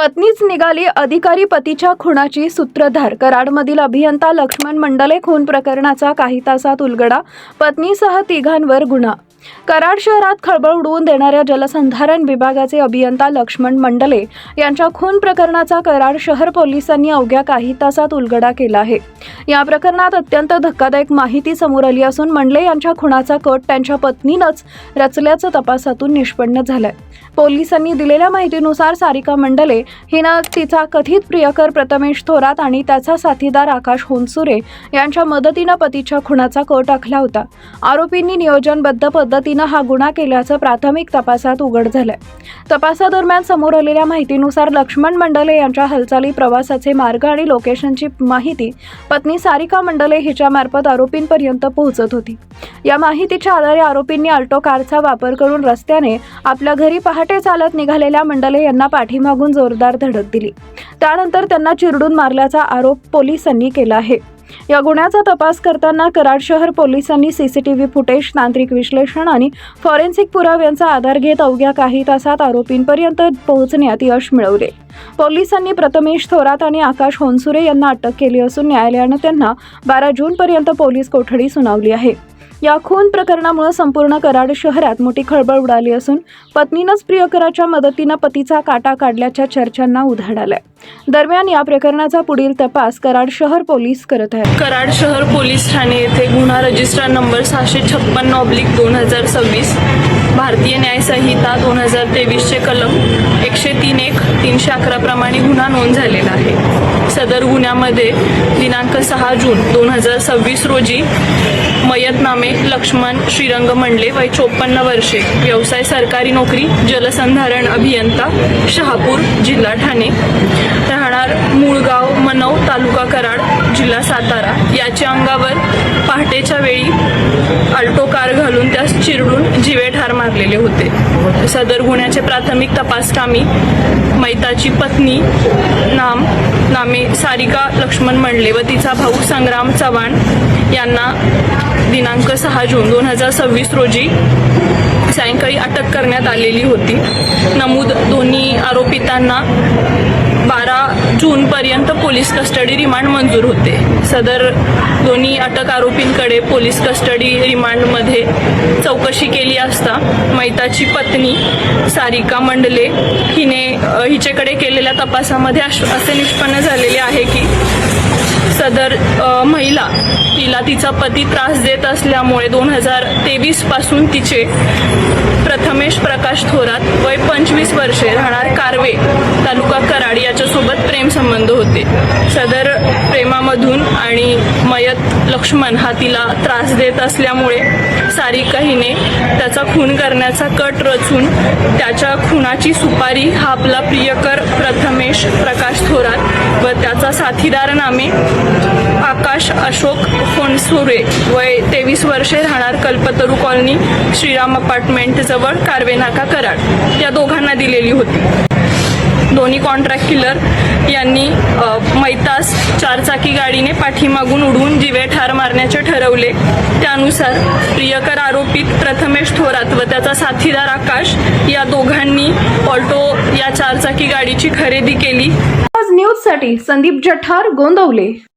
पत्नीच निघाली अधिकारी पतीच्या खुनाची सूत्रधार। कराडमधील अभियंता लक्ष्मण मंडले खून प्रकरणाचा काही तासात उलगडा। पत्नीसह तिघांवर गुन्हा। कराड शहरात खळबळ उडवून देणाऱ्या जलसंधारण विभागाचे अभियंता लक्ष्मण मंडले यांच्या खून प्रकरणाचा कराड शहर पोलिसांनी अवघ्या काही तासात उलगडा केला आहे। या प्रकरणात अत्यंत धक्कादायक माहिती समोर आली असून मंडले यांच्या खुनाचा कट त्यांच्या पत्नीनंच रचल्याचं तपासातून निष्पन्न झालंय। पोलिसांनी दिलेल्या माहितीनुसार सारिका मंडले हिनं तिचा कथित प्रियकर प्रथमेश थोरात आणि त्याचा साथीदार आकाश होनसुरे यांच्या मदतीनं पतीच्या खुनाचा कट आखला होता। आरोपींनी नियोजनबद्ध पद्धतीनं हा गुन्हा केल्याचं प्राथमिक तपासात उघड झालंय। तपासादरम्यान समोर आलेल्या माहितीनुसार लक्ष्मण मंडले यांच्या हालचाली, प्रवासाचे मार्ग आणि लोकेशनची माहिती पत्नी सारिका मंडले हिच्यामार्फत आरोपींपर्यंत पोहोचत होती। या माहितीच्या आधारे आरोपींनी अल्टो कारचा वापर करून रस्त्याने आपल्या घरी पहाटे चालत निघालेल्या मंडले यांना पाठीमागून जोरदार धडक दिली। त्यानंतर त्यांना चिरडून मारल्याचा आरोप पोलिसांनी केला आहे। या गुन्ह्याचा तपास करताना कराड शहर पोलिसांनी सीसीटीव्ही फुटेज, तांत्रिक विश्लेषण आणि फॉरेन्सिक पुराव्यांचा आधार घेत अवघ्या काही तासात आरोपींपर्यंत पोहोचण्यात यश मिळवले। पोलिसांनी प्रथमेश थोरात आणि आकाश होनसुरे यांना अटक केली असून न्यायालयानं त्यांना 12 जूनपर्यंत पोलीस कोठडी सुनावली आहे। या खून प्रकरणामुळे संपूर्ण कराड शहरात मोठी खळबळ उडाली असून पत्नीनंच प्रियकराच्या मदतीनं पतीचा काटा काढल्याच्या चर्चांना उधाण आलंय। दरम्यान या प्रकरणाचा पुढील तपास कराड शहर पोलीस करत आहेत। कराड शहर पोलीस ठाणे येथे गुन्हा रजिस्टर नंबर 656/2026 भारतीय न्याय संहिता 2023 चे कलम 103(1) 311 प्रमाणे गुन्हा नोंद झालेला आहे। सदर गुन्ह्यामध्ये दिनांक 6 जून 2026 रोजी मयतनामे लक्ष्मण श्रीरंग मंडले, वय 54 वर्षे, व्यवसाय सरकारी नोकरी, जलसंधारण अभियंता, शहापूर, जिल्हा ठाणे, राहणार मूळगाव मनव, तालुका कराड, जिल्हा सातारा, याच्या अंगावर पहाटेच्या वेळी अल्टो कार घालून त्यास चिरडून जीवे ठार मारलेले होते। सदर गुन्ह्याचे प्राथमिक तपासकामी मैताची पत्नी नामे सारिका लक्ष्मण मंडले व तिचा भाऊ संग्राम चव्हाण यांना दिनांक 6 जून 2026 रोजी सायंकाळी अटक करण्यात आलेली होती। नमूद दोन्ही आरोपितांना 12 जूनपर्यंत पोलीस कस्टडी रिमांड मंजूर होते। सदर दोन्ही अटक आरोपींकडे पोलीस कस्टडी रिमांडमध्ये चौकशी केली असता मैताची पत्नी सारिका मंडले हिच्याकडे केलेल्या तपासामध्ये असे निष्पन्न झालेले आहे की सदर महिला तिला तिचा पती त्रास देत असल्यामुळे 2023 पासून तिचे प्रथमेश प्रकाश थोरात, वय 25 वर्षे, राहणार कारवे, तालुका कराड याच्यासोबत प्रेम संबंध होते। सदर प्रेमामधून आणि मयत लक्ष्मण हा तिला त्रास देत असल्यामुळे सारिका हिने त्याचा खून करण्याचा कट रचून त्याच्या खुनाची सुपारी हा आपला प्रियकर प्रथमेश प्रकाश थोरात व त्याचा साथीदार नामे आकाश अशोक होनसुरे, वय 23 वर्षे, राहणार कल्पतरू कॉलनी, श्रीराम अपार्टमेंट जवळ, कारवे नाका, कराड, या दोघांना दिलेली होती। दोन्ही कॉन्ट्रॅक्ट किलर यांनी मैतास 4 चाकी गाडीने पाठीमागून उडवून जीवे ठार मारण्याचे ठरवले। त्यानुसार प्रियकर आरोपित प्रथमेश थोरात व त्याचा साथीदार आकाश या दोघांनी ऑल्टो या 4 चाकी गाडीची खरेदी केली। आज न्यूजसाठी संदीप जठार, गोंदवले।